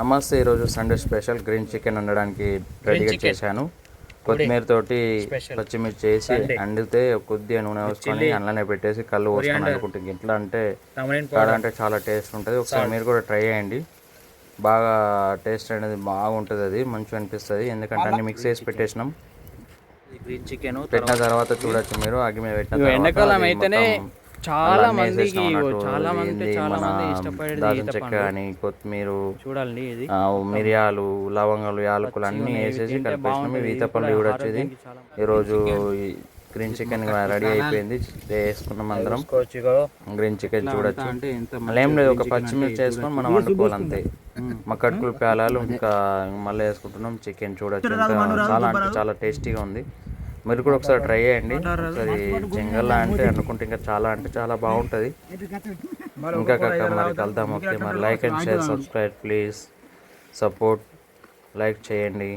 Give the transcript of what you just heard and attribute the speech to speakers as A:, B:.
A: నమస్తే. ఈరోజు Sunday special green chicken వండడానికి రెడీగా చేశాను. కొత్తిమీర తోటి పచ్చిమిర్చి చేసి అండితే కొద్దిగా నూనె వేసుకొని అందులోనే పెట్టేసి కళ్ళు పోసుకొని అనుకుంటుంది. ఇట్లా అంటే కాడ అంటే చాలా టేస్ట్ ఉంటుంది. ఒకసారి మీరు కూడా ట్రై చేయండి. బాగా టేస్ట్ అనేది బాగుంటుంది, అది మంచిగా అనిపిస్తుంది. ఎందుకంటే అన్ని మిక్స్ చేసి పెట్టేసినాం.
B: గ్రీన్ చికెన్
A: పెట్టిన తర్వాత చూడొచ్చు మీరు, అగ్గి మీద పెట్టిన
B: ఎండాకాలం అయితేనే చాలా మంది
A: దాల్చిన చెక్క కానీ కొత్తిమీర,
B: చూడాలి ఇది
A: మిరియాలు, లవంగాలు, యాలకులు అన్నీ వేసేసి కలిపేసినాం. ఈతపళ్ళు కూడా వచ్చేది. ఈరోజు గ్రీన్ చికెన్ రెడీ అయిపోయింది, వేసుకున్నాం అందరం. గ్రీన్ చికెన్ చూడొచ్చు. మళ్ళీ ఏం లేదు, ఒక పచ్చిమిర్చి వేసుకొని మనం వండుకోవాలి అంతే. మక్కడుకులు పేలాలు ఇంకా మళ్ళీ వేసుకుంటున్నాం. చికెన్ చూడొచ్చు, చాలా అంటే చాలా టేస్టీగా ఉంది. మీరు కూడా ఒకసారి ట్రై చేయండి. ఒకసారి జంగల్లా అంటే అనుకుంటే ఇంకా చాలా అంటే చాలా బాగుంటుంది. ఇంకా మరి కలుద్దాం. ఓకే, మరి like and share, subscribe please, support, like చేయండి.